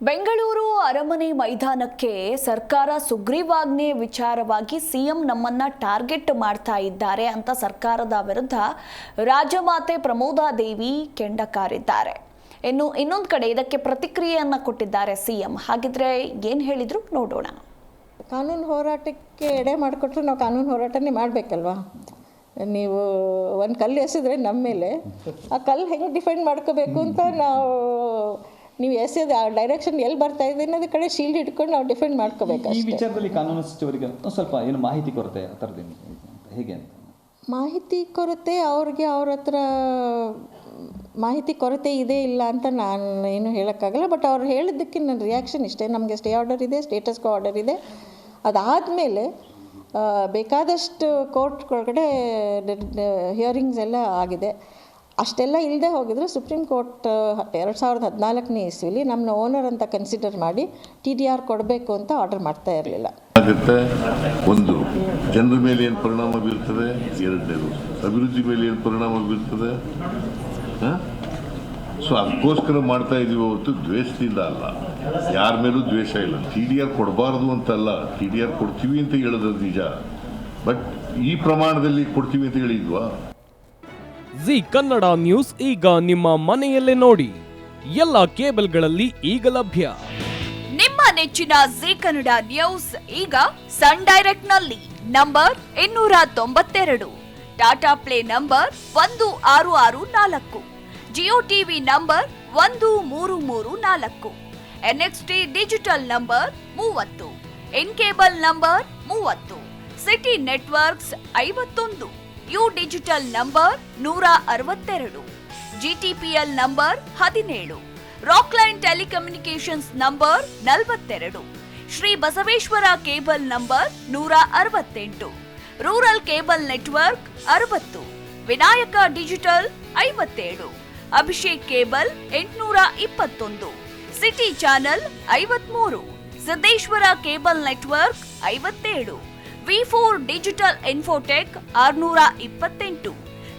ಬೆಂಗಳೂರು ಅರಮನೆ ಮೈದಾನಕ್ಕೆ ಸರ್ಕಾರ ಸುಗ್ರೀವಾಜ್ಞೆ ವಿಚಾರವಾಗಿ ಸಿಎಂ ನಮ್ಮನ್ನ ಟಾರ್ಗೆಟ್ ಮಾಡ್ತಾ ಇದ್ದಾರೆ ಅಂತ ಸರ್ಕಾರದ ವಿರುದ್ಧ ರಾಜಮಾತೆ ಪ್ರಮೋದಾದೇವಿ ಕೆಂಡಕಾರಿದ್ದಾರೆ. ಇನ್ನೊಂದು ಕಡೆ ಇದಕ್ಕೆ ಪ್ರತಿಕ್ರಿಯೆಯನ್ನ ಕೊಟ್ಟಿದ್ದಾರೆ ಸಿಎಂ. ಹಾಗಿದ್ರೆ ಏನು ಹೇಳಿದ್ರು ನೋಡೋಣ. ಕಾನೂನು ಹೋರಾಟಕ್ಕೆ ಎಡೆ ಮಾಡಿಕೊಟ್ರೆ ನಾವು ಕಾನೂನು ಹೋರಾಟನೇ ಮಾಡಬೇಕಲ್ವಾ. ನೀವು ಒಂದು ಕಲ್ಲು ಎಸೆದ್ರೆ ನಮ್ಮ ಮೇಲೆ ಆ ಕಲ್ಲು ಹೆಂಗೆ ಡಿಫೆಂಡ್ ಮಾಡ್ಕೋಬೇಕು ಅಂತ ನೀವು ಎಸೆದ ಆ ಡೈರೆಕ್ಷನ್ ಎಲ್ಲಿ ಬರ್ತಾ ಇದೆ ಅನ್ನೋದು ಕಡೆ ಶೀಲ್ಡ್ ಹಿಡ್ಕೊಂಡು ನಾವು ಡಿಫೆಂಡ್ ಮಾಡ್ಕೋಬೇಕು. ಈ ವಿಚಾರದಲ್ಲಿ ಕಾನೂನು ಸಚಿವರಿಗೆ ಸ್ವಲ್ಪ ಏನು ಮಾಹಿತಿ ಕೊರತೆ ಆ ಥರದ್ದೇನು ಹೇಗೆ ಅಂತ? ಮಾಹಿತಿ ಕೊರತೆ ಅವ್ರಿಗೆ ಅವ್ರ ಹತ್ರ ಮಾಹಿತಿ ಕೊರತೆ ಇದೆ ಇಲ್ಲ ಅಂತ ನಾನು ಏನು ಹೇಳೋಕ್ಕಾಗಲ್ಲ. ಬಟ್ ಅವ್ರು ಹೇಳಿದ್ದಕ್ಕೆ ನನ್ನ ರಿಯಾಕ್ಷನ್ ಇಷ್ಟೇ. ನಮಗೆ ಸ್ಟೇ ಆರ್ಡರ್ ಇದೆ, ಸ್ಟೇಟಸ್ ಕೋ ಆರ್ಡರ್ ಇದೆ. ಅದಾದಮೇಲೆ ಬೇಕಾದಷ್ಟು ಕೋರ್ಟ್ಗಳಗಡೆ ಹಿಯರಿಂಗ್ಸ್ ಎಲ್ಲ ಆಗಿದೆ. ಅಷ್ಟೆಲ್ಲ ಇಲ್ಲದೆ ಹೋಗಿದ್ರೆ ಸುಪ್ರೀಂ ಕೋರ್ಟ್ 2014ನೇ ಇಸ್ವಿಲಿ ನಮ್ಮನ್ನ ಓನರ್ ಅಂತ ಕನ್ಸಿಡರ್ ಮಾಡಿ TDR ಕೊಡಬೇಕು ಅಂತ ಆರ್ಡರ್ ಮಾಡ್ತಾ ಇರಲಿಲ್ಲ. ಒಂದು, ಜನರ ಮೇಲೆ ಏನು ಪರಿಣಾಮ ಬೀರ್ತದೆ, ಎರಡನೇದು ಅಭಿವೃದ್ಧಿ ಮೇಲೆ ಏನು ಪರಿಣಾಮ ಬೀರ್ತದೆ. ಸೊ ಅದಕ್ಕೋಸ್ಕರ ಮಾಡ್ತಾ ಇದೀವಿ ಹೊರತು ದ್ವೇಷದಿಂದ ಅಲ್ಲ, ಯಾರ ಮೇಲೂ ದ್ವೇಷ ಇಲ್ಲ. TDR ಕೊಡಬಾರ್ದು ಅಂತಲ್ಲ, TDR ಕೊಡ್ತೀವಿ ಅಂತ ಹೇಳೋದು ನಿಜ. ಬಟ್ ಈ ಪ್ರಮಾಣದಲ್ಲಿ ಕೊಡ್ತೀವಿ ಅಂತ ಹೇಳಿದ್ವಾ? ಜಿ ಕನ್ನಡ ನ್ಯೂಸ್ ಈಗ ನಿಮ್ಮ ಮನೆಯಲ್ಲೇ ನೋಡಿ. ಎಲ್ಲ ಕೇಬಲ್ಗಳಲ್ಲಿ ಈಗ ಲಭ್ಯ. ನಿಮ್ಮ ನೆಚ್ಚಿನ ಜಿ ಕನ್ನಡ ನ್ಯೂಸ್ ಈಗ ಸನ್ ಡೈರೆಕ್ಟ್ ನಲ್ಲಿ number 292, Tata play number 1664, Jio TV number 1334, NXT digital number 30, in cable number 30, city networks 51, U digital number 162, GTPL number 17, Rockline telecommunications number 42, Shri Basaveshwara cable number 168, rural cable network 60, Vinayaka digital 57, Abhishek cable 821, city channel 53, Siddeshwara cable network 57, V4 digital Infotech 628,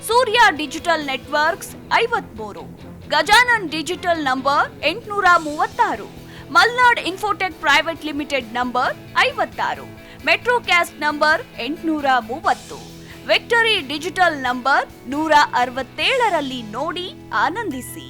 Surya digital networks 53, Gajanan digital number 836, Malnad Infotech private limited number 56, Metrocast number 830, Victory digital number 167ರಲ್ಲಿ ನೋಡಿ ಆನಂದಿಸಿ.